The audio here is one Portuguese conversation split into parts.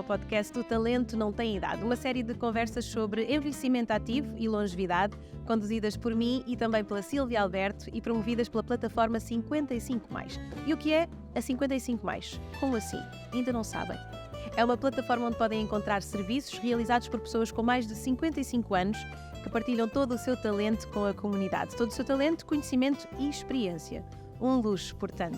ao podcast O Talento Não Tem Idade, uma série de conversas sobre envelhecimento ativo e longevidade, conduzidas por mim e também pela Silvia Alberto e promovidas pela plataforma 55+. E o que é a 55+? Como assim? Ainda não sabem? É uma plataforma onde podem encontrar serviços realizados por pessoas com mais de 55 anos que partilham todo o seu talento com a comunidade. Todo o seu talento, conhecimento e experiência. Um luxo, portanto.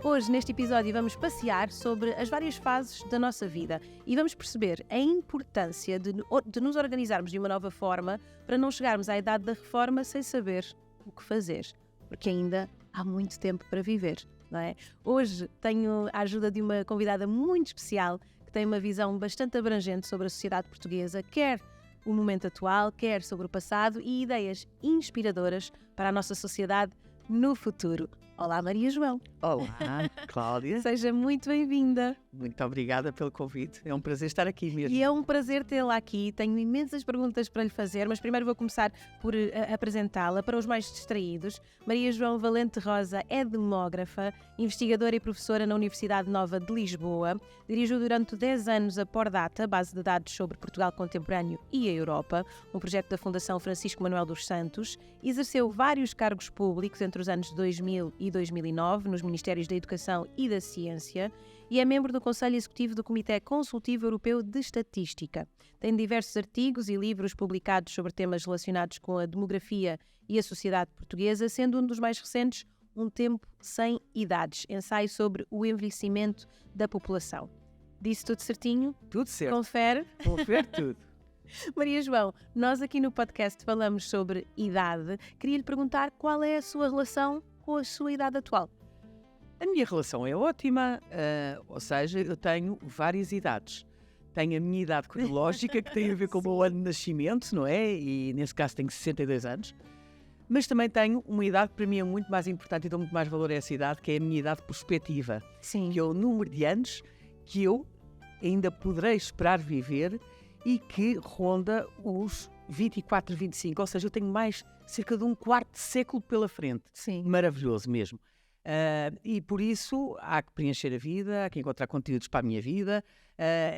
Hoje, neste episódio, vamos passear sobre as várias fases da nossa vida e vamos perceber a importância de nos organizarmos de uma nova forma para não chegarmos à idade da reforma sem saber o que fazer, porque ainda há muito tempo para viver, não é? Hoje tenho a ajuda de uma convidada muito especial que tem uma visão bastante abrangente sobre a sociedade portuguesa, quer o momento atual, quer sobre o passado e ideias inspiradoras para a nossa sociedade no futuro. Olá, Maria João. Olá, Cláudia. Seja muito bem-vinda. Muito obrigada pelo convite. É um prazer estar aqui mesmo. E é um prazer tê-la aqui. Tenho imensas perguntas para lhe fazer, mas primeiro vou começar por apresentá-la para os mais distraídos. Maria João Valente Rosa é demógrafa, investigadora e professora na Universidade Nova de Lisboa. Dirigiu durante 10 anos a Pordata, base de dados sobre Portugal contemporâneo e a Europa, um projeto da Fundação Francisco Manuel dos Santos. Exerceu vários cargos públicos entre os anos 2000 e 2009 nos Ministérios da Educação e da Ciência e é membro do Conselho Executivo do Comitê Consultivo Europeu de Estatística. Tem diversos artigos e livros publicados sobre temas relacionados com a demografia e a sociedade portuguesa, sendo um dos mais recentes Um Tempo Sem Idades, ensaio sobre o envelhecimento da população. Disse tudo certinho? Tudo certo. Confere? Confere tudo. Maria João, nós aqui no podcast falamos sobre idade. Queria lhe perguntar qual é a sua relação com a sua idade atual. A minha relação é ótima, ou seja, eu tenho várias idades. Tenho a minha idade cronológica, que tem a ver com o meu ano de nascimento, não é? E nesse caso tenho 62 anos. Mas também tenho uma idade que para mim é muito mais importante e dou muito mais valor a essa idade, que é a minha idade prospectiva. Sim. Que é o número de anos que eu ainda poderei esperar viver e que ronda os 24, 25. Ou seja, eu tenho mais cerca de um quarto de século pela frente. Sim. Maravilhoso mesmo. E por isso há que preencher a vida, há que encontrar conteúdos para a minha vida,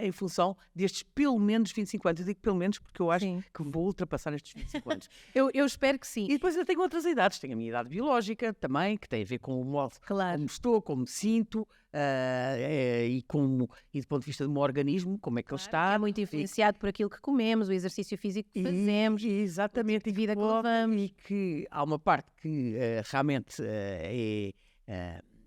em função destes pelo menos 25 anos. Eu digo pelo menos porque eu acho que vou ultrapassar estes 25 anos. Eu espero que sim. E depois eu tenho outras idades. Tenho a minha idade biológica também, que tem a ver com o modo como estou, como me sinto, e do ponto de vista do meu organismo, como é que ele está. É muito influenciado por aquilo que comemos, o exercício físico que fazemos, exatamente, a vida que levamos. E que há uma parte que realmente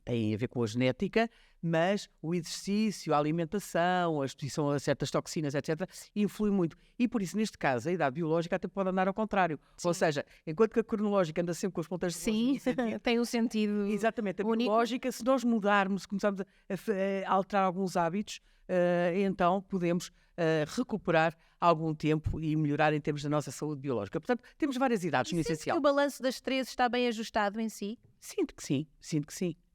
tem a ver com a genética, mas o exercício, a alimentação, a exposição a certas toxinas, etc., influi muito. E por isso, neste caso, a idade biológica até pode andar ao contrário. Sim. Ou seja, enquanto que a cronológica anda sempre com as pontas de sim, tem um sentido. Exatamente, a único. biológica, se nós mudarmos, começarmos a alterar alguns hábitos, então podemos recuperar algum tempo e melhorar em termos da nossa saúde biológica. Portanto, temos várias idades no essencial. O balanço das 13 está bem ajustado em si? Sinto que sim.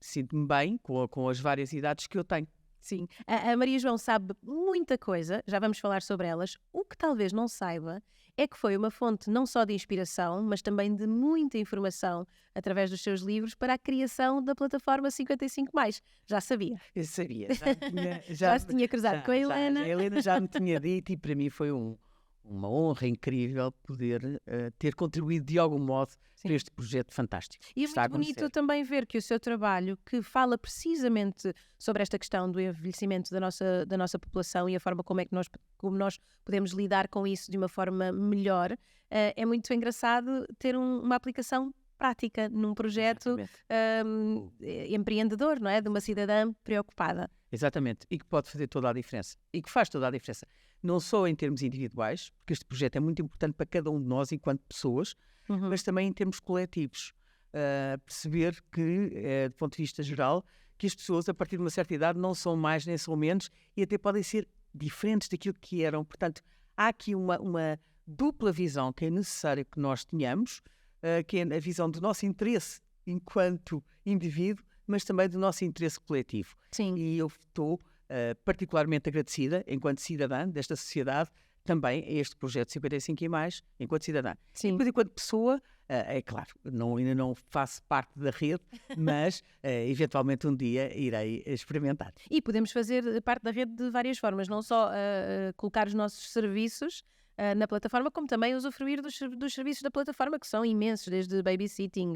Sinto-me bem com as várias idades que eu tenho. Sim. A Maria João sabe muita coisa, já vamos falar sobre elas. O que talvez não saiba é que foi uma fonte não só de inspiração, mas também de muita informação através dos seus livros para a criação da plataforma 55+. Já sabia? Eu sabia. Já se tinha cruzado com a Helena. A Helena já me tinha dito e para mim foi uma honra incrível poder ter contribuído de algum modo para este projeto fantástico. E é muito bonito também ver que o seu trabalho, que fala precisamente sobre esta questão do envelhecimento da nossa população e a forma como nós podemos lidar com isso de uma forma melhor, é muito engraçado ter uma aplicação prática num projeto empreendedor, não é? De uma cidadã preocupada. Exatamente, e que pode fazer toda a diferença, e que faz toda a diferença, não só em termos individuais, porque este projeto é muito importante para cada um de nós enquanto pessoas, mas também em termos coletivos. Perceber que, do ponto de vista geral, que as pessoas a partir de uma certa idade não são mais nem são menos e até podem ser diferentes daquilo que eram. Portanto, há aqui uma dupla visão que é necessário que nós tenhamos, que é a visão do nosso interesse enquanto indivíduo, mas também do nosso interesse coletivo. Sim. E eu estou particularmente agradecida, enquanto cidadã desta sociedade, também a este projeto 55 e mais, enquanto cidadã. Sim. Depois, enquanto pessoa, é claro, ainda não faço parte da rede, mas eventualmente um dia irei experimentar. E podemos fazer parte da rede de várias formas, não só colocar os nossos serviços na plataforma, como também usufruir dos serviços da plataforma, que são imensos, desde babysitting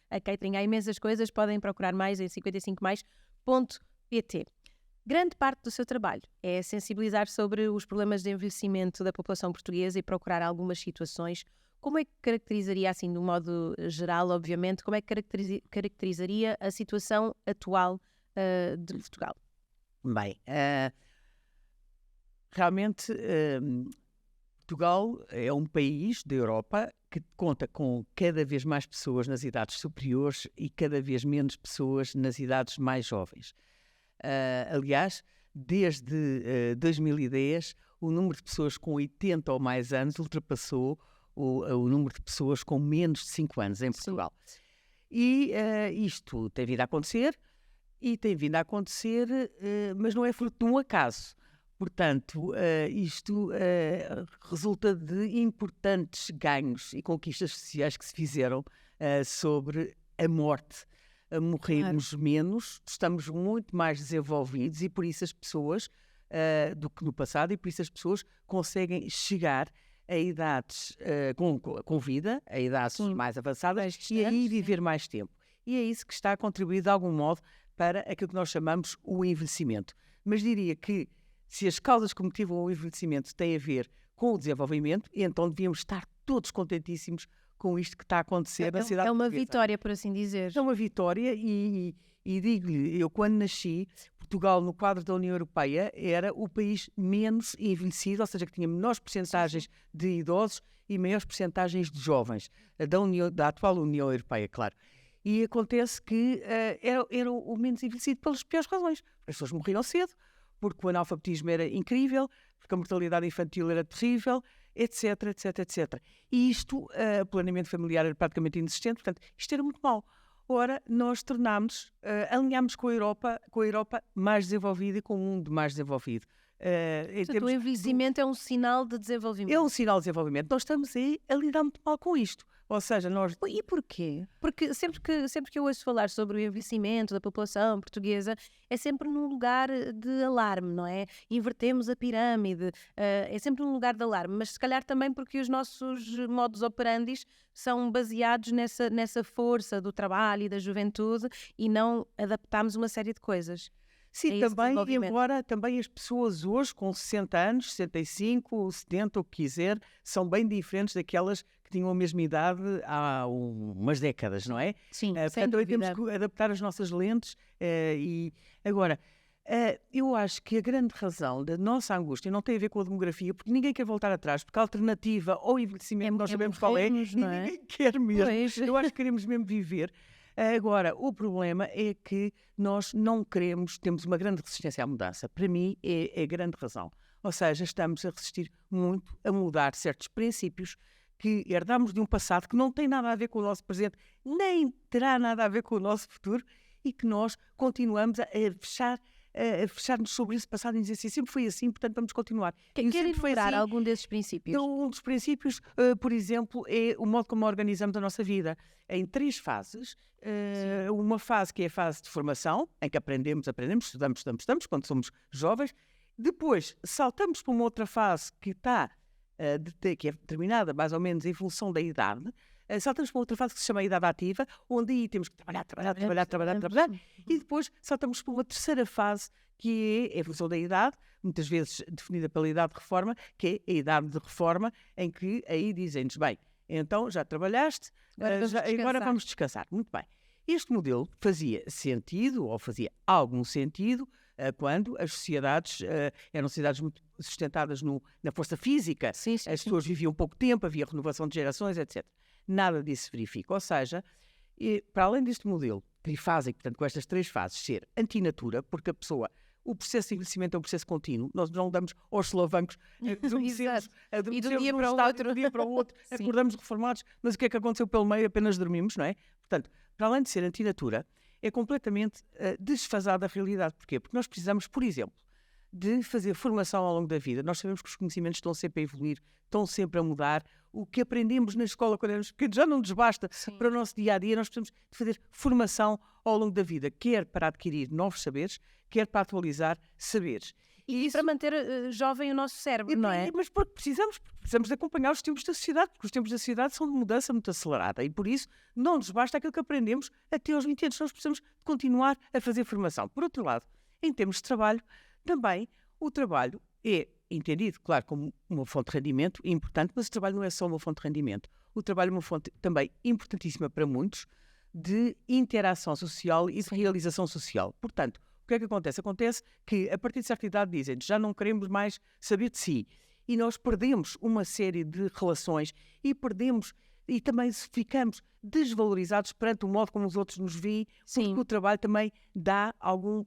a catering, há imensas coisas, podem procurar mais em 55mais.pt. Grande parte do seu trabalho é sensibilizar sobre os problemas de envelhecimento da população portuguesa e procurar algumas situações. Como é que caracterizaria, assim, de um modo geral, obviamente, como é que caracterizaria a situação atual de Portugal? Bem, realmente Portugal é um país da Europa que conta com cada vez mais pessoas nas idades superiores e cada vez menos pessoas nas idades mais jovens. Aliás, desde 2010, o número de pessoas com 80 ou mais anos ultrapassou o número de pessoas com menos de 5 anos em Portugal. Sim. E isto tem vindo a acontecer, mas não é fruto de um acaso. Portanto, isto resulta de importantes ganhos e conquistas sociais que se fizeram sobre a morte. Morremos menos, estamos muito mais desenvolvidos e por isso as pessoas, do que no passado, e por isso as pessoas conseguem chegar a idades com vida, a idades mais avançadas e aí viver mais tempo. E é isso que está a contribuir de algum modo para aquilo que nós chamamos o envelhecimento. Mas diria que se as causas que motivam o envelhecimento têm a ver com o desenvolvimento, então devíamos estar todos contentíssimos com isto que está a acontecer na cidade portuguesa. É uma vitória, por assim dizer. É uma vitória e digo-lhe, eu quando nasci, Portugal no quadro da União Europeia era o país menos envelhecido, ou seja, que tinha menores percentagens de idosos e maiores percentagens de jovens, da atual União Europeia, claro. E acontece que era o menos envelhecido pelas piores razões. As pessoas morriam cedo, porque o analfabetismo era incrível, porque a mortalidade infantil era terrível, etc, etc, etc. E isto, o planeamento familiar era praticamente inexistente, portanto, isto era muito mau. Ora, nós alinhámos com a Europa mais desenvolvida e com o mundo mais desenvolvido. Portanto, o envelhecimento é um sinal de desenvolvimento. É um sinal de desenvolvimento. Nós estamos aí a lidar muito mal com isto. Ou seja, nós... E porquê? Porque sempre que eu ouço falar sobre o envelhecimento da população portuguesa, é sempre num lugar de alarme, não é? Invertemos a pirâmide, é sempre num lugar de alarme, mas se calhar também porque os nossos modus operandi são baseados nessa força do trabalho e da juventude e não adaptámos uma série de coisas. Sim, também, embora também as pessoas hoje com 60 anos, 65, 70, o que quiser, são bem diferentes daquelas que tinham a mesma idade há umas décadas, não é? Sim, portanto, também temos que adaptar as nossas lentes. Agora, eu acho que a grande razão da nossa angústia não tem a ver com a demografia, porque ninguém quer voltar atrás, porque a alternativa ao envelhecimento, nós sabemos qual é, e ninguém quer mesmo. Pois. Eu acho que queremos mesmo viver. Agora, o problema é que nós não queremos, temos uma grande resistência à mudança. Para mim, é a grande razão. Ou seja, estamos a resistir muito a mudar certos princípios que herdamos de um passado que não tem nada a ver com o nosso presente, nem terá nada a ver com o nosso futuro, e que nós continuamos a fechar-nos sobre esse passado e dizer assim, sempre foi assim, portanto vamos continuar. Quer enumerar assim, algum desses princípios? Um dos princípios, por exemplo, é o modo como organizamos a nossa vida. Em 3 fases. Uma fase que é a fase de formação, em que aprendemos, estudamos, quando somos jovens. Depois saltamos para uma outra fase que que é determinada mais ou menos em função da idade. Saltamos para outra fase que se chama a idade ativa, onde aí temos que trabalhar, e depois saltamos para uma terceira fase que é a função da idade, muitas vezes definida pela idade de reforma, que é a idade de reforma, em que aí dizem-nos, bem, então já trabalhaste, agora vamos descansar. Muito bem. Este modelo fazia sentido, ou fazia algum sentido, quando as sociedades eram sociedades muito sustentadas na força física, sim. As pessoas viviam pouco tempo, havia renovação de gerações, etc. Nada disso se verifica. Ou seja, para além deste modelo trifásico, portanto, com estas 3 fases, ser antinatura, porque o processo de envelhecimento é um processo contínuo, nós não damos aos solavancos, adormecemos e do dia para o outro, acordamos reformados, mas o que é que aconteceu pelo meio? Apenas dormimos, não é? Portanto, para além de ser antinatura, é completamente desfasada a realidade. Porquê? Porque nós precisamos, por exemplo, de fazer formação ao longo da vida. Nós sabemos que os conhecimentos estão sempre a evoluir, estão sempre a mudar. O que aprendemos na escola quando éramos pequenos já não nos basta para o nosso dia-a-dia. Nós precisamos de fazer formação ao longo da vida, quer para adquirir novos saberes, quer para atualizar saberes. E isso para manter jovem o nosso cérebro, não é? Mas porque precisamos de acompanhar os tempos da sociedade, porque os tempos da sociedade são de mudança muito acelerada e por isso não nos basta aquilo que aprendemos até aos 20 anos. Nós precisamos de continuar a fazer formação. Por outro lado, em termos de trabalho, também o trabalho é entendido, claro, como uma fonte de rendimento importante, mas o trabalho não é só uma fonte de rendimento. O trabalho é uma fonte também importantíssima para muitos de interação social e de realização social. Portanto, o que é que acontece? Acontece que, a partir de certa idade, dizem já não queremos mais saber de si. E nós perdemos uma série de relações e também ficamos desvalorizados perante o modo como os outros nos veem, porque o trabalho também dá algum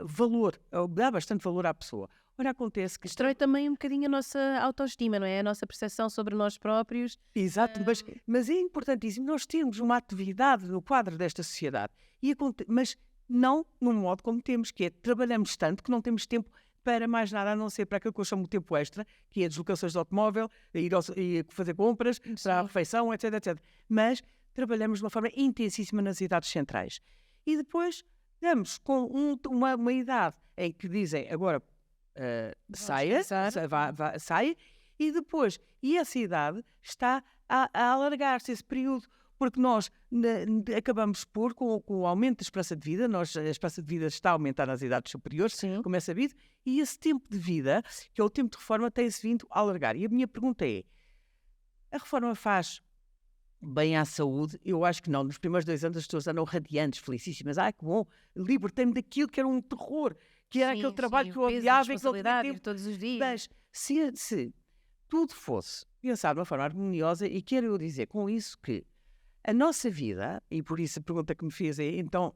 valor, dá bastante valor à pessoa. Ora, acontece que... Destrói também um bocadinho a nossa autoestima, não é? A nossa percepção sobre nós próprios. Exato, mas é importantíssimo nós termos uma atividade no quadro desta sociedade, mas não no modo como temos, que é trabalhamos tanto que não temos tempo para mais nada, a não ser para aquilo que eu chamo de tempo extra, que é deslocações de automóvel, ir fazer compras, para a refeição, etc, etc. Mas trabalhamos de uma forma intensíssima nas idades centrais. E depois damos com uma idade em que dizem agora saia, e essa idade está a alargar-se esse período, porque nós acabamos por, com o aumento da esperança de vida, a esperança de vida está a aumentar nas idades superiores, como é sabido, e esse tempo de vida, que é o tempo de reforma, tem-se vindo a alargar. E a minha pergunta é, a reforma faz bem à saúde? Eu acho que não. Nos primeiros 2 anos as pessoas andam radiantes, felicíssimas. Ai, que bom, libertei-me daquilo que era um terror, que era aquele trabalho que eu odiava e que não tinha tempo. Todos os dias. Mas se tudo fosse pensado de uma forma harmoniosa, e quero eu dizer com isso que a nossa vida, e por isso a pergunta que me fez é, então,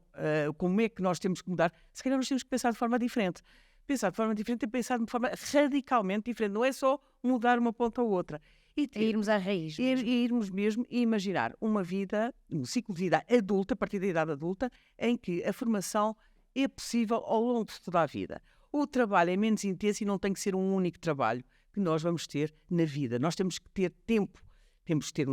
como é que nós temos que mudar? Se calhar nós temos que pensar de forma diferente. Pensar de forma diferente é pensar de forma radicalmente diferente. Não é só mudar uma ponta ou outra. É irmos à raiz. Irmos mesmo e imaginar uma vida, um ciclo de vida adulta, a partir da idade adulta, em que a formação é possível ao longo de toda a vida. O trabalho é menos intenso e não tem que ser um único trabalho que nós vamos ter na vida. Nós temos que ter tempo, temos que ter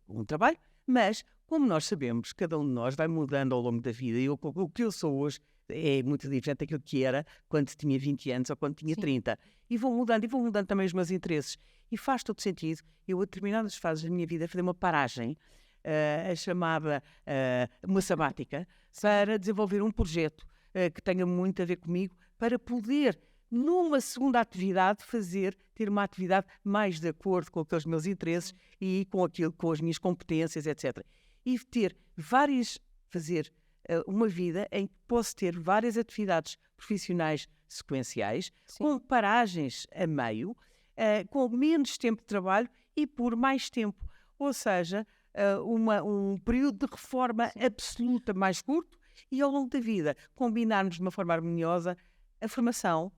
um trabalho, mas, como nós sabemos, cada um de nós vai mudando ao longo da vida e o que eu sou hoje é muito diferente daquilo que era quando tinha 20 anos ou quando tinha 30. E vou mudando também os meus interesses. E faz todo sentido eu, a determinadas fases da minha vida, fazer uma paragem, a chamada uma sabática, para desenvolver um projeto que tenha muito a ver comigo, para poder, numa segunda atividade, ter uma atividade mais de acordo com aqueles meus interesses e com as minhas competências, etc. E fazer uma vida em que posso ter várias atividades profissionais sequenciais, com paragens a meio, com menos tempo de trabalho e por mais tempo. Ou seja, um período de reforma absoluta mais curto e ao longo da vida combinarmos de uma forma harmoniosa a formação,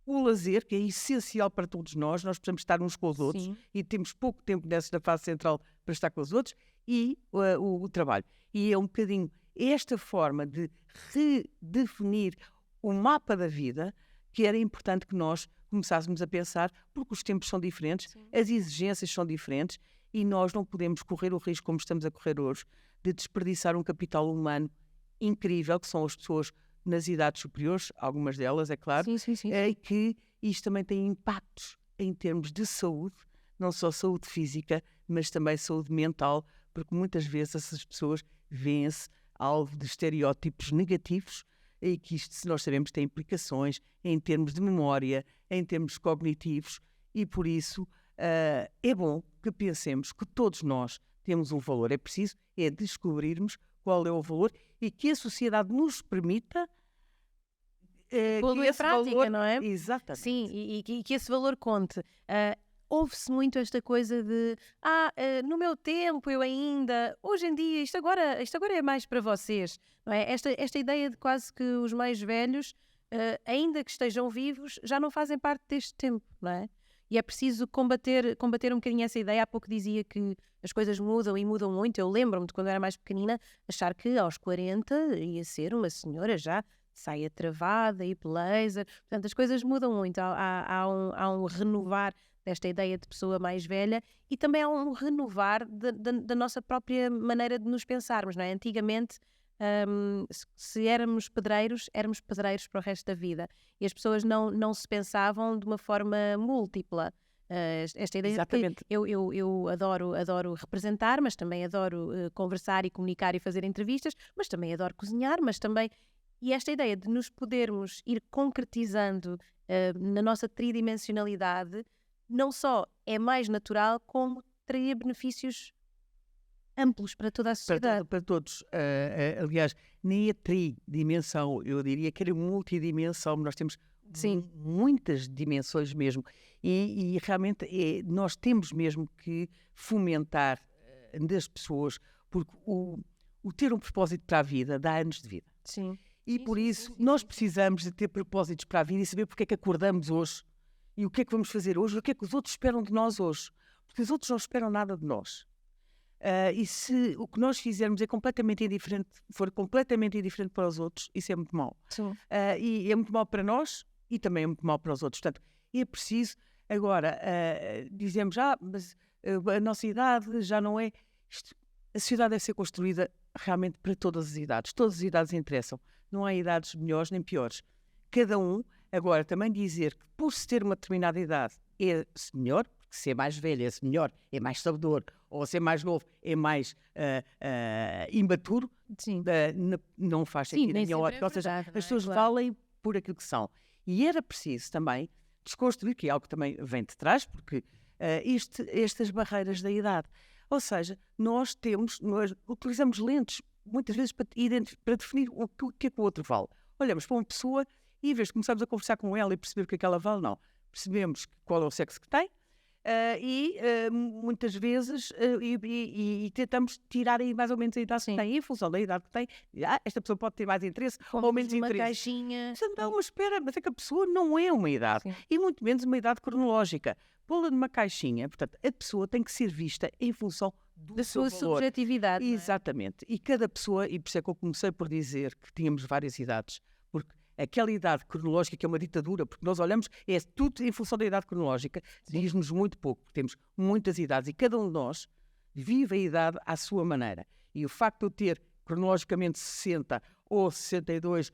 o lazer, que é essencial para todos nós precisamos estar uns com os outros e temos pouco tempo nessa fase central para estar com os outros, e o trabalho. E é um bocadinho esta forma de redefinir o mapa da vida que era importante que nós começássemos a pensar, porque os tempos são diferentes, as exigências são diferentes e nós não podemos correr o risco, como estamos a correr hoje, de desperdiçar um capital humano incrível, que são as pessoas nas idades superiores, algumas delas, é claro, e que isto também tem impactos em termos de saúde, não só saúde física, mas também saúde mental, porque muitas vezes essas pessoas vêem-se alvo de estereótipos negativos e que isto, se nós sabemos, tem implicações em termos de memória, em termos cognitivos, e por isso é bom que pensemos que todos nós temos um valor. É preciso descobrirmos qual é o valor e que a sociedade nos permita pô-lo em prática, valor... não é? Exatamente. Sim, e que esse valor conte. Ouve-se muito esta coisa de no meu tempo eu ainda, hoje em dia, isto agora é mais para vocês, não é? Esta ideia de quase que os mais velhos, ainda que estejam vivos, já não fazem parte deste tempo, não é? E é preciso combater um bocadinho essa ideia. Há pouco dizia que as coisas mudam e mudam muito. Eu lembro-me de quando era mais pequenina achar que aos 40 ia ser uma senhora já saia travada e blazer. Portanto, as coisas mudam muito. Há um renovar desta ideia de pessoa mais velha e também há um renovar da nossa própria maneira de nos pensarmos, não é? Antigamente, se éramos pedreiros para o resto da vida. E as pessoas não se pensavam de uma forma múltipla. Esta ideia de que eu adoro representar, mas também adoro conversar e comunicar e fazer entrevistas, mas também adoro cozinhar, mas também... E esta ideia de nos podermos ir concretizando na nossa tridimensionalidade não só é mais natural, como traria benefícios amplos para toda a sociedade. Para todos. Aliás, nem a tridimensão, eu diria que era multidimensão. Nós temos muitas dimensões mesmo. E realmente nós temos mesmo que fomentar das pessoas, porque o ter um propósito para a vida dá anos de vida. Sim. E por isso nós precisamos de ter propósitos para a vida e saber porque é que acordamos hoje e o que é que vamos fazer hoje e o que é que os outros esperam de nós hoje. Porque os outros não esperam nada de nós. E se o que nós fizermos é completamente indiferente, for completamente indiferente para os outros, isso é muito mau. E é muito mau para nós e também é muito mau para os outros. Portanto, é preciso, agora, dizemos, mas a nossa idade já não é... A sociedade deve ser construída realmente para todas as idades interessam. Não há idades melhores nem piores. Cada um, agora, também dizer que por se ter uma determinada idade é melhor, porque ser mais velho é melhor, é mais sabedor, ou ser mais novo é mais imaturo, não faz sentido. Ou seja, as pessoas valem por aquilo que são. E era preciso também desconstruir, que é algo que também vem de trás, porque estas barreiras da idade. Ou seja, nós utilizamos lentes, muitas vezes, para definir o que é que o outro vale. Olhamos para uma pessoa e, em vez de começarmos a conversar com ela e perceber o que é que ela vale, não. Percebemos qual é o sexo que tem muitas vezes e tentamos tirar aí mais ou menos a idade que tem, em função da idade que tem. Esta pessoa pode ter mais interesse ou menos interesse. Caixinha. Não, mas espera, mas é que a pessoa não é uma idade. E muito menos uma idade cronológica. Pô-la numa caixinha, portanto, a pessoa tem que ser vista em função da sua valor. Subjetividade. Exatamente. E cada pessoa, e por isso é que eu comecei por dizer que tínhamos várias idades, porque aquela idade cronológica que é uma ditadura, porque nós olhamos, é tudo em função da idade cronológica, diz-nos muito pouco, porque temos muitas idades e cada um de nós vive a idade à sua maneira. E o facto de eu ter cronologicamente 60 ou 62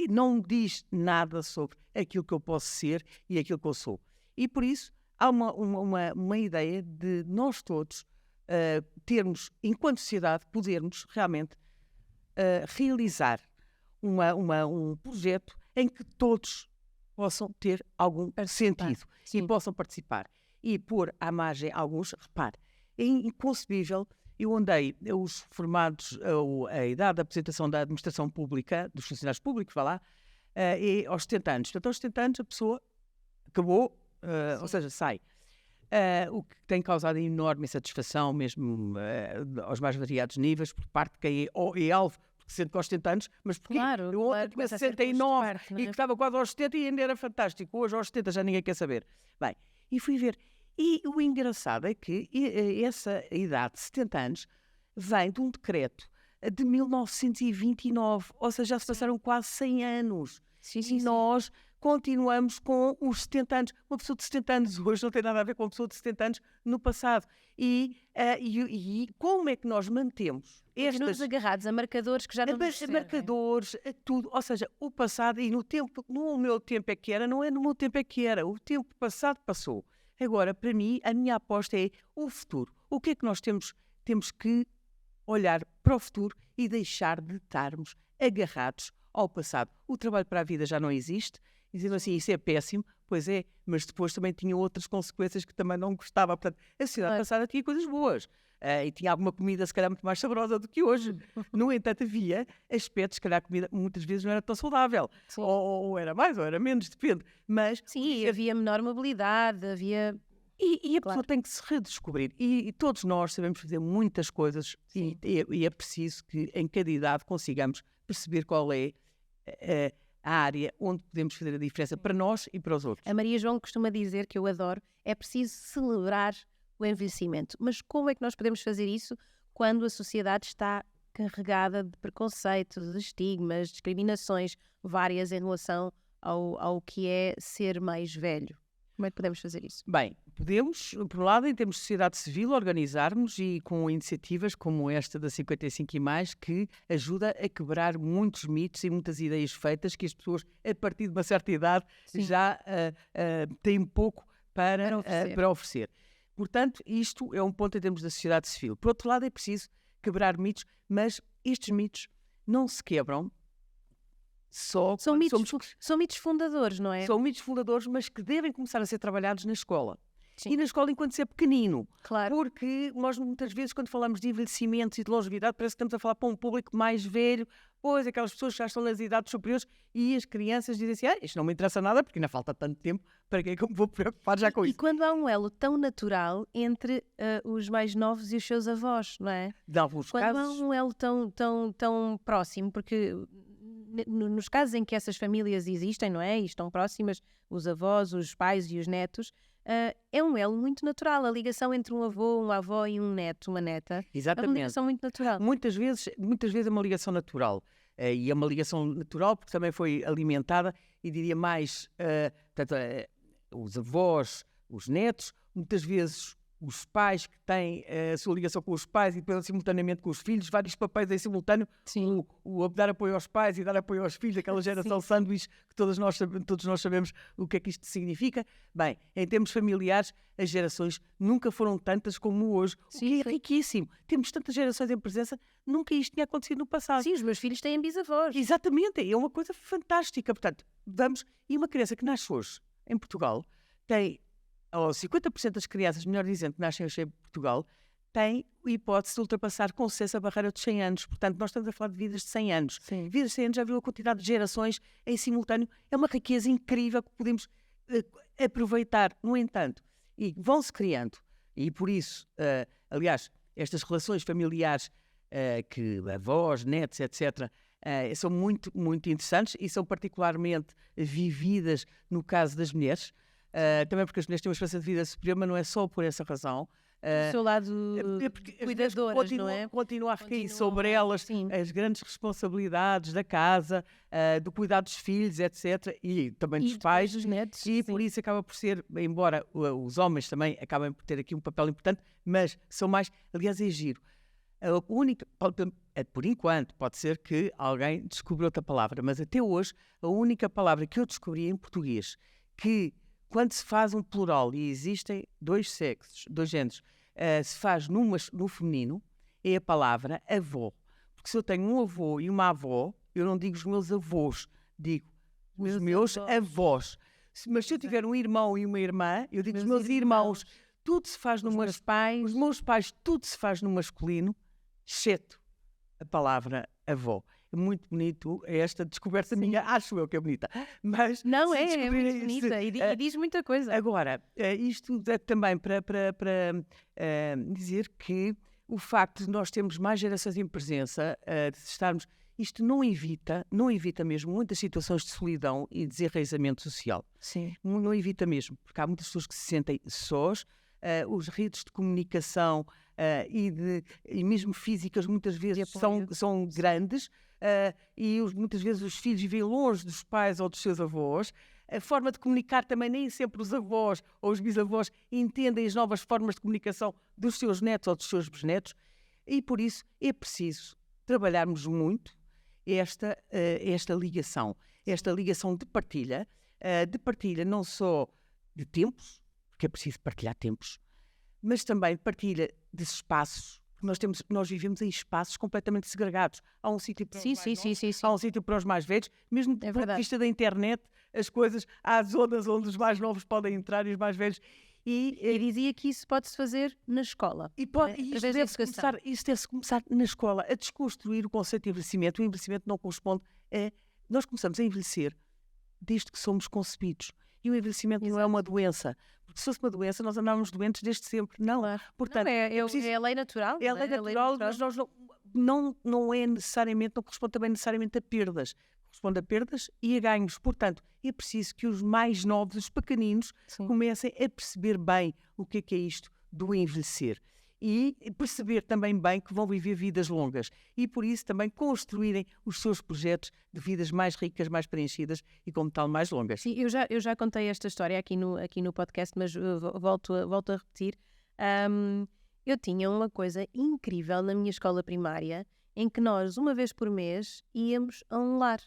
não diz nada sobre aquilo que eu posso ser e aquilo que eu sou. E por isso há uma ideia de nós todos termos, enquanto sociedade, podermos realmente realizar um projeto em que todos possam ter algum sentido e possam participar. E pôr à margem alguns, repare, é inconcebível. Eu andei, os formados, a idade da apresentação da administração pública, dos funcionários públicos, vá lá, aos 70 anos. Portanto, aos 70 anos a pessoa acabou, ou seja, sai. O que tem causado enorme insatisfação, mesmo aos mais variados níveis, por parte de quem é alvo, porque sendo que aos 70 anos, mas porquê? Eu ontem tinha 69 e que estava quase aos 70 e ainda era fantástico. Hoje aos 70 já ninguém quer saber. Bem, e fui ver. E o engraçado é que essa idade de 70 anos vem de um decreto de 1929, ou seja, já se passaram quase 100 anos. E nós continuamos com os 70 anos. Uma pessoa de 70 anos hoje não tem nada a ver com uma pessoa de 70 anos no passado. E como é que nós mantemos estas... agarrados a marcadores que já não nos servem. Marcadores, a tudo. Ou seja, o passado, e no meu tempo é que era, não é no meu tempo é que era. O tempo passado passou. Agora, para mim, a minha aposta é o futuro. O que é que nós temos que olhar para o futuro e deixar de estarmos agarrados ao passado. O trabalho para a vida já não existe. Diziam assim, isso é péssimo. Pois é, mas depois também tinha outras consequências que também não gostava. Portanto, a sociedade passada tinha coisas boas. E tinha alguma comida, se calhar, muito mais saborosa do que hoje. No entanto, havia aspectos, se calhar, a comida muitas vezes não era tão saudável. Ou era mais, ou era menos, depende. Mas, havia menor mobilidade, havia... E a pessoa tem que se redescobrir. E todos nós sabemos fazer muitas coisas e é preciso que em cada idade consigamos perceber qual é a área onde podemos fazer a diferença para nós e para os outros. A Maria João costuma dizer, que eu adoro, é preciso celebrar o envelhecimento. Mas como é que nós podemos fazer isso quando a sociedade está carregada de preconceitos, de estigmas, discriminações várias em relação ao que é ser mais velho. Como é que podemos fazer isso? Bem, podemos, por um lado, em termos de sociedade civil, organizarmos e com iniciativas como esta da 55 e mais, que ajuda a quebrar muitos mitos e muitas ideias feitas que as pessoas, a partir de uma certa idade, já têm pouco para oferecer. Portanto, isto é um ponto em termos da sociedade civil. Por outro lado, é preciso quebrar mitos, mas estes mitos não se quebram só são mitos fundadores, não é? São mitos fundadores, mas que devem começar a ser trabalhados na escola. Sim. E na escola enquanto ser pequenino. Claro. Porque nós muitas vezes, quando falamos de envelhecimento e de longevidade, parece que estamos a falar para um público mais velho, pois aquelas pessoas que já estão nas idades superiores, e as crianças dizem assim, isto não me interessa nada porque ainda falta tanto tempo, para que é que eu me vou preocupar já com isso? E quando há um elo tão natural entre os mais novos e os seus avós, não é? De alguns quando casos... há um elo tão próximo, porque nos casos em que essas famílias existem, não é? E estão próximas, os avós, os pais e os netos, é um elo muito natural. A ligação entre um avô, uma avó e um neto, uma neta, Exatamente. é uma ligação muito natural. Muitas vezes é uma ligação natural. E é uma ligação natural porque também foi alimentada, e diria mais, os avós, os netos, muitas vezes os pais que têm a sua ligação com os pais e depois simultaneamente com os filhos, vários papéis em simultâneo, o dar apoio aos pais e dar apoio aos filhos, aquela geração sanduíche que todos nós sabemos o que é que isto significa. Bem, em termos familiares, as gerações nunca foram tantas como hoje, o que é riquíssimo. Temos tantas gerações em presença, nunca isto tinha acontecido no passado. Sim, os meus filhos têm bisavós. Exatamente, é uma coisa fantástica. Portanto, e uma criança que nasce hoje em Portugal tem... ou 50% das crianças, melhor dizendo, que nascem hoje em Portugal, têm a hipótese de ultrapassar com sucesso a barreira dos 100 anos. Portanto, nós estamos a falar de vidas de 100 anos. Sim. Vidas de 100 anos, já viu a quantidade de gerações em simultâneo. É uma riqueza incrível que podemos aproveitar. No entanto, e vão-se criando, e por isso, aliás, estas relações familiares, que avós, netos, etc., são muito, muito interessantes e são particularmente vividas no caso das mulheres. Também porque as mulheres têm uma esperança de vida superior, mas não é só por essa razão. Do seu lado cuidadoras, não é? Continua a recair sobre elas as grandes responsabilidades da casa, do cuidado dos filhos, etc. E também dos pais. Dos netos. E por isso acaba por ser, embora os homens também acabem por ter aqui um papel importante, mas são mais, aliás, é giro. A única, por enquanto, pode ser que alguém descubra outra palavra, mas até hoje a única palavra que eu descobri em português que, quando se faz um plural e existem dois sexos, dois géneros, se faz no feminino, é a palavra avó. Porque se eu tenho um avô e uma avó, eu não digo os meus avós, digo os meus avós. Mas se eu tiver um irmão e uma irmã, eu digo os meus irmãos. Tudo se faz no masculino. Os meus pais, tudo se faz no masculino, exceto a palavra avó. É muito bonito esta descoberta minha, acho eu que é bonita. Mas não é muito bonita e diz muita coisa. Agora, isto é também para dizer que o facto de nós termos mais gerações em presença, de estarmos, isto não evita mesmo muitas situações de solidão e desenraizamento social. Sim. Não evita mesmo, porque há muitas pessoas que se sentem sós, os redes de comunicação e mesmo físicas muitas vezes são grandes, e muitas vezes os filhos vivem longe dos pais ou dos seus avós. A forma de comunicar também, nem sempre os avós ou os bisavós entendem as novas formas de comunicação dos seus netos ou dos seus bisnetos, e por isso é preciso trabalharmos muito esta ligação de partilha não só de tempos, porque é preciso partilhar tempos, mas também partilha de espaços. Nós vivemos em espaços completamente segregados. Há um sítio para os mais novos, há um sítio para os mais velhos, mesmo do ponto de vista da internet, as coisas, há zonas onde os mais novos podem entrar e os mais velhos. E dizia que isso pode-se fazer na escola. Isso deve-se começar na escola, a desconstruir o conceito de envelhecimento. O envelhecimento não corresponde a... Nós começamos a envelhecer desde que somos concebidos. E o envelhecimento não é uma doença. Porque se fosse uma doença, nós andávamos doentes desde sempre. Não. Portanto, é a lei natural. É a lei natural, mas nós não é necessariamente, não corresponde também necessariamente a perdas. Corresponde a perdas e a ganhos. Portanto, é preciso que os mais novos, os pequeninos, comecem a perceber bem o que é isto do envelhecer. e perceber também bem que vão viver vidas longas e, por isso, também construírem os seus projetos de vidas mais ricas, mais preenchidas e, como tal, mais longas. Sim, eu já contei esta história aqui no podcast, mas volto a repetir. Eu tinha uma coisa incrível na minha escola primária, em que nós, uma vez por mês, íamos a um lar.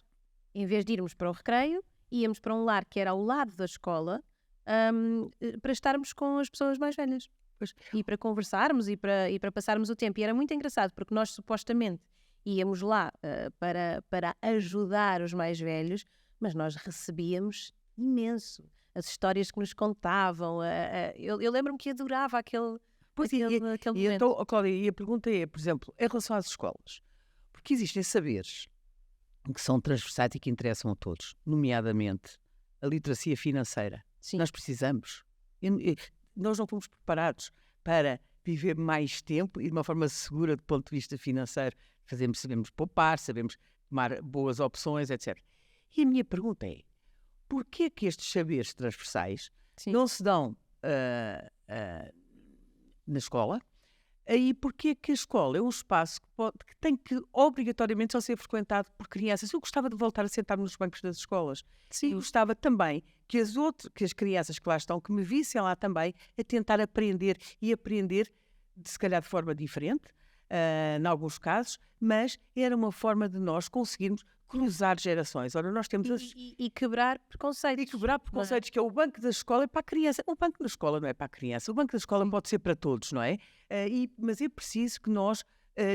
Em vez de irmos para o recreio, íamos para um lar que era ao lado da escola, para estarmos com as pessoas mais velhas. E para conversarmos e para passarmos o tempo. E era muito engraçado, porque nós supostamente íamos lá para ajudar os mais velhos, mas nós recebíamos imenso as histórias que nos contavam. Eu lembro-me que adorava aquele momento. Então, Cláudia, e a pergunta é, por exemplo, em relação às escolas, porque existem saberes que são transversais e que interessam a todos, nomeadamente a literacia financeira. Sim. Nós precisamos. Nós não fomos preparados para viver mais tempo e de uma forma segura do ponto de vista financeiro. Sabemos poupar, sabemos tomar boas opções, etc. E a minha pergunta é, porquê que estes saberes transversais não se dão na escola? E porquê que a escola é um espaço que tem que obrigatoriamente só ser frequentado por crianças? Eu gostava de voltar a sentar-me nos bancos das escolas. Sim. E gostava também que as crianças que lá estão, que me vissem lá também a tentar aprender e aprender, se calhar de forma diferente, em alguns casos, mas era uma forma de nós conseguirmos cruzar gerações. Ora, nós temos e quebrar preconceitos. E quebrar preconceitos, que é o banco da escola é para a criança. O banco da escola não é para a criança. O banco da escola pode ser para todos, não é? Mas é preciso que nós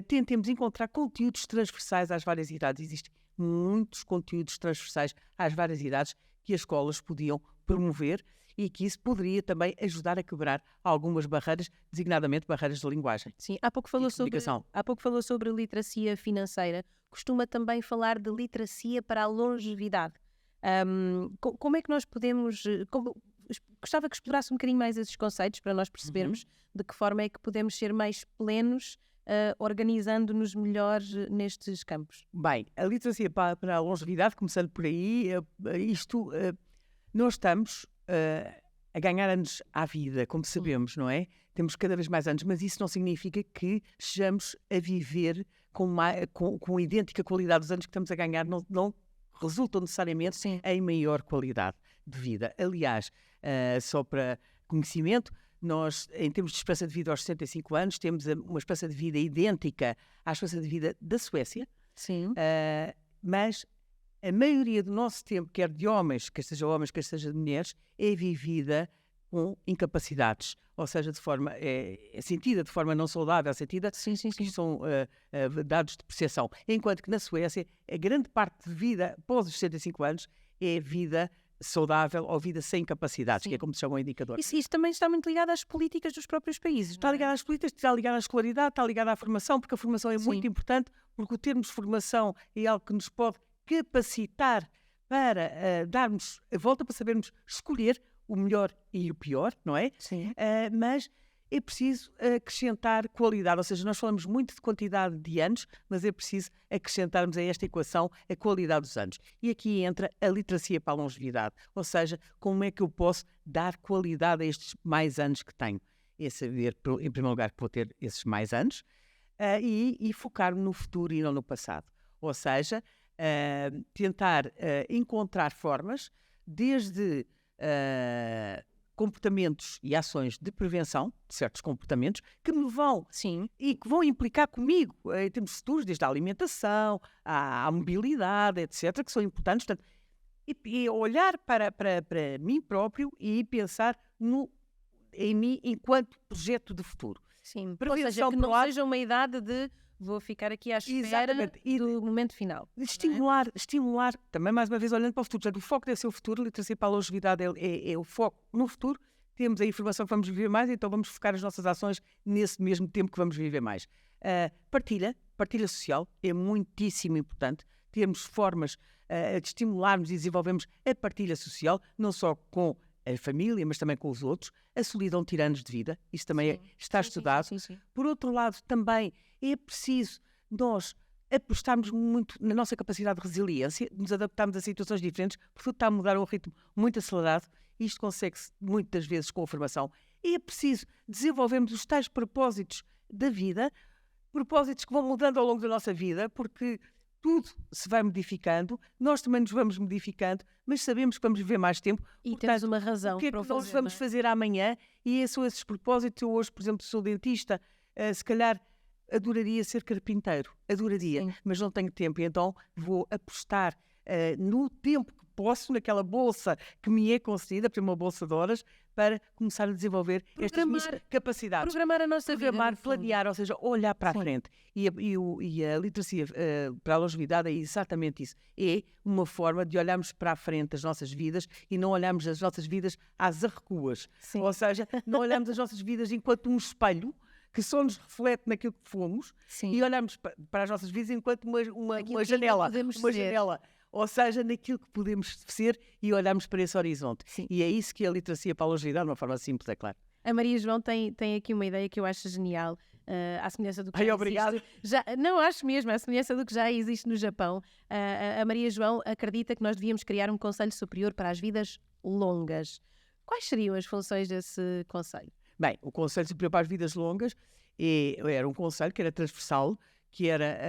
tentemos encontrar conteúdos transversais às várias idades. Existem muitos conteúdos transversais às várias idades que as escolas podiam promover e que isso poderia também ajudar a quebrar algumas barreiras, designadamente barreiras de linguagem. Sim, há pouco falou sobre literacia financeira. Costuma também falar de literacia para a longevidade. Como é que nós podemos... Gostava que explorasse um bocadinho mais esses conceitos para nós percebermos de que forma é que podemos ser mais plenos, organizando-nos melhor nestes campos. Bem, a literacia para a longevidade, começando por aí, nós estamos a ganhar anos à vida, como sabemos, não é? Temos cada vez mais anos, mas isso não significa que estejamos a viver com idêntica qualidade dos anos que estamos a ganhar, não resultam necessariamente em maior qualidade de vida. Aliás, só para conhecimento, nós, em termos de esperança de vida aos 65 anos, temos uma esperança de vida idêntica à esperança de vida da Suécia. Sim. Mas a maioria do nosso tempo, quer de homens, quer seja homens, quer seja de mulheres, é vivida com incapacidades, ou seja, é sentida de forma não saudável, sentida, que são dados de percepção. Enquanto que na Suécia, a grande parte de vida após os 65 anos é vida saudável ou vida sem capacidades, que é como se chama o indicador. Isso também está muito ligado às políticas dos próprios países. Está ligado às políticas, está ligado à escolaridade, está ligado à formação, porque a formação é muito importante, porque o termos formação é algo que nos pode capacitar para darmos a volta, para sabermos escolher o melhor e o pior, não é? Sim. Mas é preciso acrescentar qualidade, ou seja, nós falamos muito de quantidade de anos, mas é preciso acrescentarmos a esta equação a qualidade dos anos. E aqui entra a literacia para a longevidade, ou seja, como é que eu posso dar qualidade a estes mais anos que tenho? É saber, em primeiro lugar, que vou ter esses mais anos e focar-me no futuro e não no passado. Ou seja, tentar encontrar formas, desde comportamentos e ações de prevenção de certos comportamentos que me vão e que vão implicar comigo em termos futuros, desde a alimentação, à mobilidade, etc., que são importantes. Portanto, e olhar para mim próprio e pensar em mim enquanto projeto de futuro. Sim, ou seja, que não seja uma idade de vou ficar aqui à espera do momento final. Estimular, também mais uma vez olhando para o futuro. Portanto, o foco deve ser o futuro, a literacia para a longevidade é o foco no futuro. Temos a informação que vamos viver mais, então vamos focar as nossas ações nesse mesmo tempo que vamos viver mais. Partilha social é muitíssimo importante. Termos formas de estimularmos e desenvolvermos a partilha social, não só com a família, mas também com os outros. A solidão tira anos de vida, isso também está estudado. Sim. Por outro lado, também é preciso nós apostarmos muito na nossa capacidade de resiliência, nos adaptarmos a situações diferentes, porque tudo está a mudar a um ritmo muito acelerado. Isto consegue-se muitas vezes com a formação. é preciso desenvolvermos os tais propósitos da vida, propósitos que vão mudando ao longo da nossa vida, porque tudo se vai modificando, nós também nos vamos modificando, mas sabemos que vamos viver mais tempo. E portanto, temos uma razão o que é para que o nós fazer, vamos não é? fazer amanhã? E são esses propósitos. Eu hoje, por exemplo, sou dentista, se calhar adoraria ser carpinteiro, adoraria, Sim. mas não tenho tempo, e então vou apostar no tempo que posso, naquela bolsa que me é concedida, por uma bolsa de horas, para começar a desenvolver estas minhas capacidades. Programar a nossa vida. Programar, no fundo. planear, ou seja, olhar para a Sim. frente. E a literacia para a longevidade é exatamente isso. É uma forma de olharmos para a frente as nossas vidas e não olharmos as nossas vidas às arrecuas. Sim. Ou seja, não olharmos as nossas vidas enquanto um espelho que só nos reflete naquilo que fomos, Sim. e olharmos para as nossas vidas enquanto uma Aquilo que janela. ainda podemos Uma ser. janela. Ou seja, naquilo que podemos ser e olharmos para esse horizonte. Sim. E é isso que a literacia para a longevidade, de uma forma simples, é claro. A Maria João tem aqui uma ideia que eu acho genial, à semelhança do que Ai, já obrigado. existe. Não, acho mesmo, à semelhança do que já existe no Japão. A Maria João acredita que nós devíamos criar um conselho superior para as vidas longas. Quais seriam as funções desse conselho? Bem, o Conselho Superior para as Vidas Longas era um conselho que era transversal, que era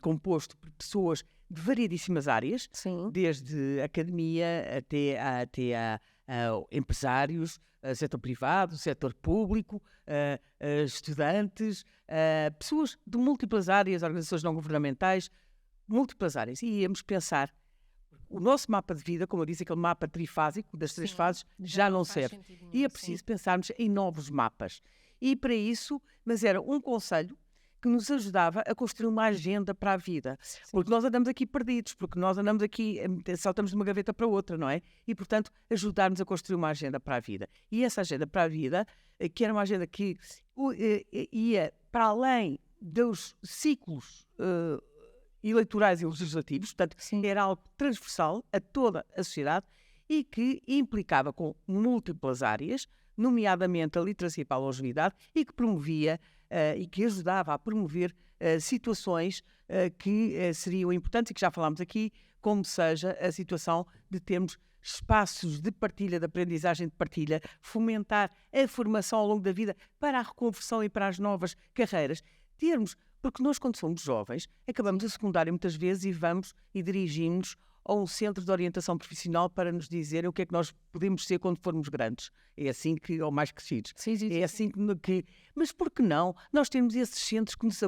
composto por pessoas de variedíssimas áreas, Sim. desde academia até a empresários, setor privado, setor público, estudantes, pessoas de múltiplas áreas, organizações não governamentais, múltiplas áreas. E íamos pensar, o nosso mapa de vida, como eu disse, aquele mapa trifásico das três Sim, fases, já não faz serve. sentido E nenhum, é preciso pensarmos em novos mapas. E para isso, mas era um conselho que nos ajudava a construir uma agenda para a vida. Porque nós andamos aqui perdidos, porque nós andamos aqui, saltamos de uma gaveta para outra, não é? E, portanto, ajudar-nos a construir uma agenda para a vida. E essa agenda para a vida, que era uma agenda que ia para além dos ciclos eleitorais e legislativos, portanto, Sim. era algo transversal a toda a sociedade e que implicava com múltiplas áreas, nomeadamente a literacia para a longevidade, e que promovia e que ajudava a promover situações que seriam importantes e que já falámos aqui, como seja a situação de termos espaços de partilha, de aprendizagem de partilha, fomentar a formação ao longo da vida para a reconversão e para as novas carreiras, termos, porque nós quando somos jovens, acabamos a secundária muitas vezes e vamos e dirigimos a um centro de orientação profissional para nos dizer o que é que nós podemos ser quando formos grandes. É assim que, ou mais crescidos. Sim, sim, É sim. assim que... Mas por que não? Nós temos esses centros que nos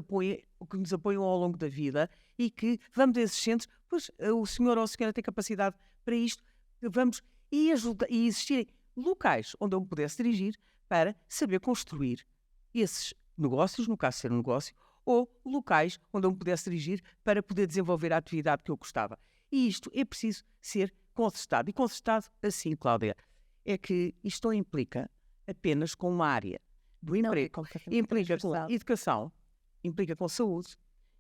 apoiam ao longo da vida e que vamos a esses centros, pois o senhor ou a senhora tem capacidade para isto, vamos e existirem locais onde eu me pudesse dirigir para saber construir esses negócios, no caso de ser um negócio, ou locais onde eu me pudesse dirigir para poder desenvolver a atividade que eu gostava. E isto é preciso ser concertado. E concertado assim, Cláudia, é que isto não implica apenas com uma área do emprego. Implica com educação, implica com saúde,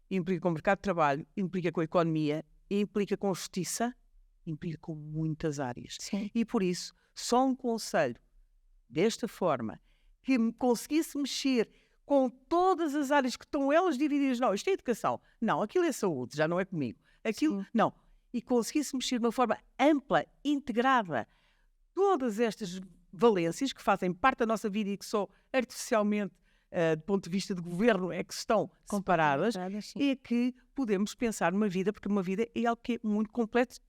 implica com o mercado de trabalho, implica com a economia, implica com justiça, implica com muitas áreas. Sim. E por isso, só um conselho desta forma, que me conseguisse mexer com todas as áreas que estão elas divididas. Não, isto é educação. Não, aquilo é saúde, já não é comigo. Aquilo, Sim. não. E conseguisse mexer de uma forma ampla, integrada, todas estas valências que fazem parte da nossa vida e que só artificialmente, do ponto de vista de governo, é que estão separadas, Sim. é que podemos pensar numa vida, porque uma vida é algo que é muito complexo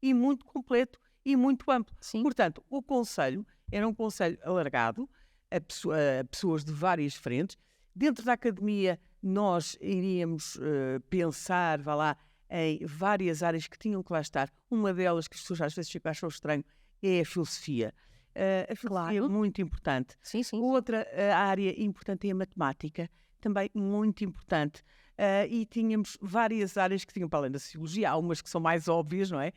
e muito completo e muito amplo. Sim. Portanto, o conselho era um conselho alargado a pessoas de várias frentes. Dentro da academia, nós iríamos pensar, vá lá, em várias áreas que tinham que lá estar. Uma delas, que as pessoas às vezes acham estranho, é a filosofia. A filosofia é muito importante. Sim, sim. Outra área importante é a matemática, também muito importante. E tínhamos várias áreas que tinham, para além da sociologia, há umas que são mais óbvias, não é?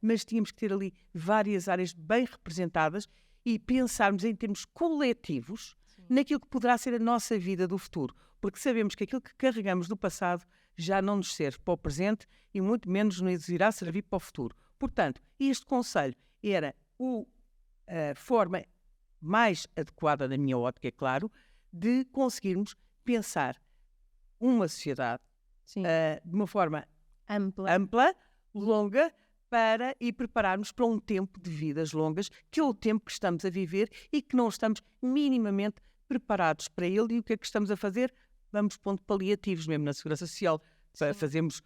Mas tínhamos que ter ali várias áreas bem representadas e pensarmos em termos coletivos naquilo que poderá ser a nossa vida do futuro. Porque sabemos que aquilo que carregamos do passado já não nos serve para o presente e muito menos nos irá servir para o futuro. Portanto, este conselho era a forma mais adequada, na minha ótica, é claro, de conseguirmos pensar uma sociedade de uma forma Ampla. ampla, longa, para e prepararmos para um tempo de vidas longas, que é o tempo que estamos a viver e que não estamos minimamente preparados para ele. E o que é que estamos a fazer? Vamos pondo paliativos mesmo na Segurança Social. Fazemos,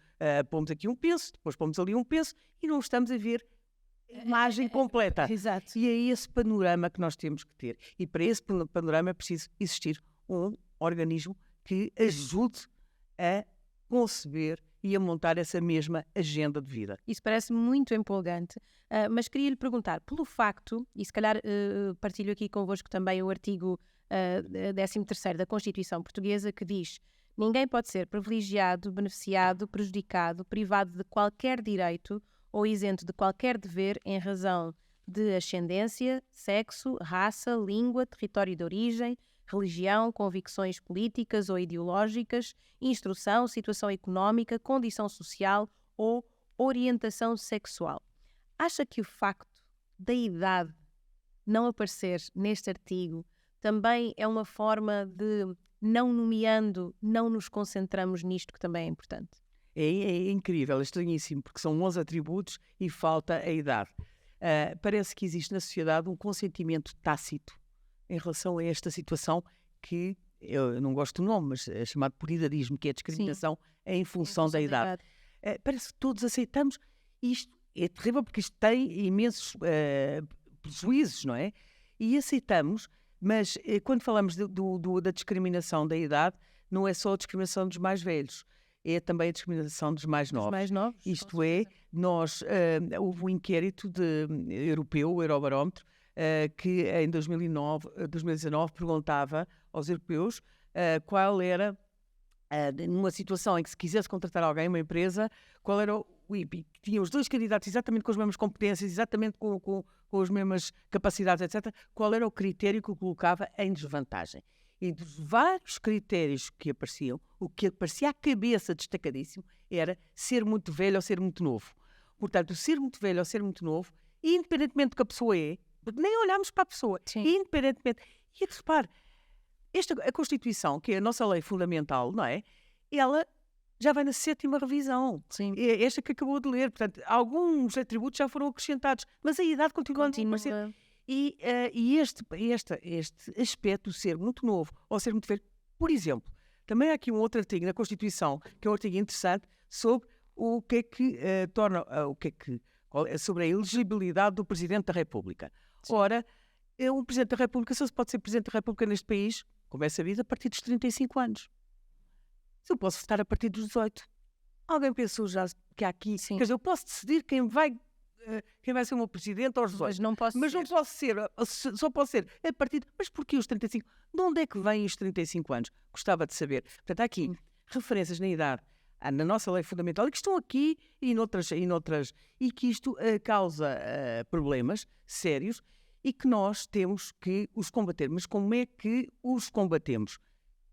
pomos aqui um penso, depois pomos ali um penso e não estamos a ver a imagem completa. Exato. E é esse panorama que nós temos que ter. E para esse panorama é preciso existir um organismo que ajude a conceber e a montar essa mesma agenda de vida. Isso parece muito empolgante, mas queria lhe perguntar, pelo facto, e se calhar partilho aqui convosco também o artigo 13º da Constituição Portuguesa, que diz: ninguém pode ser privilegiado, beneficiado, prejudicado, privado de qualquer direito ou isento de qualquer dever em razão de ascendência, sexo, raça, língua, território de origem, religião, convicções políticas ou ideológicas, instrução, situação económica, condição social ou orientação sexual. Acha que o facto da idade não aparecer neste artigo também é uma forma de, não nomeando, não nos concentramos nisto, que também é importante? É incrível, é estranhíssimo, porque são 11 atributos e falta a idade. Parece que existe na sociedade um consentimento tácito em relação a esta situação que, eu não gosto do nome, mas é chamado por idadismo, que é a discriminação em função da idade. Parece que todos aceitamos. Isto é terrível porque isto tem imensos prejuízos, não é? E aceitamos, mas quando falamos da discriminação da idade, não é só a discriminação dos mais velhos, é também a discriminação dos mais novos. Isto é, houve um inquérito europeu, o Eurobarómetro, que em 2019 perguntava aos europeus qual era, numa situação em que se quisesse contratar alguém, uma empresa, qual era o IP. Tinha os dois candidatos exatamente com as mesmas competências, exatamente com as mesmas capacidades, etc. Qual era o critério que o colocava em desvantagem? E dos vários critérios que apareciam, o que aparecia à cabeça destacadíssimo era ser muito velho ou ser muito novo. Portanto, ser muito velho ou ser muito novo, independentemente do que a pessoa é, porque nem olhamos para a pessoa, independentemente. E repare, a Constituição, que é a nossa lei fundamental, não é? Ela já vai na 7ª revisão. Sim. É esta que acabou de ler. Portanto, alguns atributos já foram acrescentados, mas a idade continua a aparecer. E este aspecto de ser muito novo ou ser muito velho, por exemplo, também há aqui um outro artigo na Constituição, que é um artigo interessante, sobre o que é que sobre a elegibilidade do Presidente da República. Sim. Ora, o Presidente da República só se pode ser Presidente da República neste país, como é sabido, a partir dos 35 anos. Se eu posso votar a partir dos 18. Alguém pensou já que há aqui... Sim. Quer dizer, eu posso decidir quem vai ser o meu presidente aos 18. Mas não posso ser. Só posso ser a partir... Mas porquê os 35? De onde é que vêm os 35 anos? Gostava de saber. Portanto, há aqui referências na idade, na nossa lei fundamental, e que estão aqui e noutras, e que isto causa problemas sérios e que nós temos que os combater. Mas como é que os combatemos?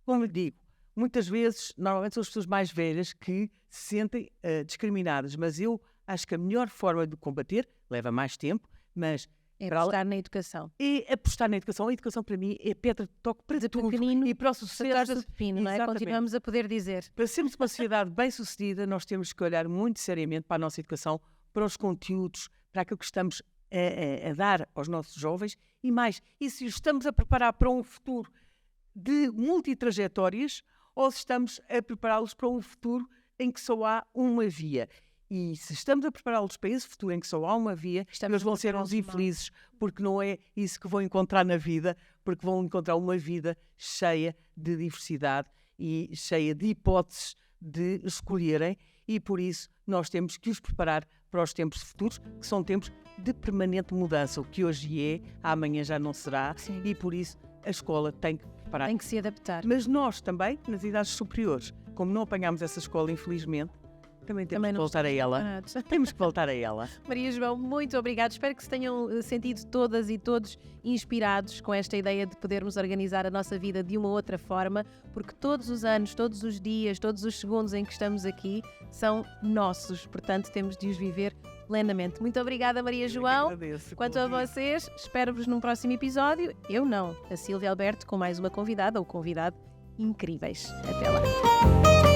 Como eu digo, muitas vezes, normalmente são as pessoas mais velhas que se sentem discriminadas, mas eu acho que a melhor forma de combater, leva mais tempo, mas... É apostar na educação. É apostar na educação. A educação, para mim, é pedra de toque para tudo. E para o sucesso de pepino, não é? Continuamos a poder dizer. Para sermos uma sociedade bem-sucedida, nós temos que olhar muito seriamente para a nossa educação, para os conteúdos, para aquilo que estamos a dar aos nossos jovens e mais. E se estamos a preparar para um futuro de multitrajetórias ou se estamos a prepará-los para um futuro em que só há uma via. E se estamos a prepará-los para esse futuro em que só há uma via, eles vão ser uns infelizes, porque não é isso que vão encontrar na vida, porque vão encontrar uma vida cheia de diversidade e cheia de hipóteses de escolherem, e por isso nós temos que os preparar para os tempos futuros, que são tempos de permanente mudança. O que hoje é, amanhã já não será. Sim. E por isso a escola tem que preparar. Tem que se adaptar. Mas nós também, nas idades superiores, como não apanhámos essa escola, infelizmente, também temos que voltar a ela. Temos que voltar a ela. Maria João, muito obrigada. Espero que se tenham sentido todas e todos inspirados com esta ideia de podermos organizar a nossa vida de uma outra forma, porque todos os anos, todos os dias, todos os segundos em que estamos aqui são nossos. Portanto, temos de os viver plenamente. Muito obrigada, Maria João. Agradeço. Quanto a vocês, espero-vos num próximo episódio. Eu não, a Sílvia Alberto com mais uma convidada ou convidado incríveis. Até lá.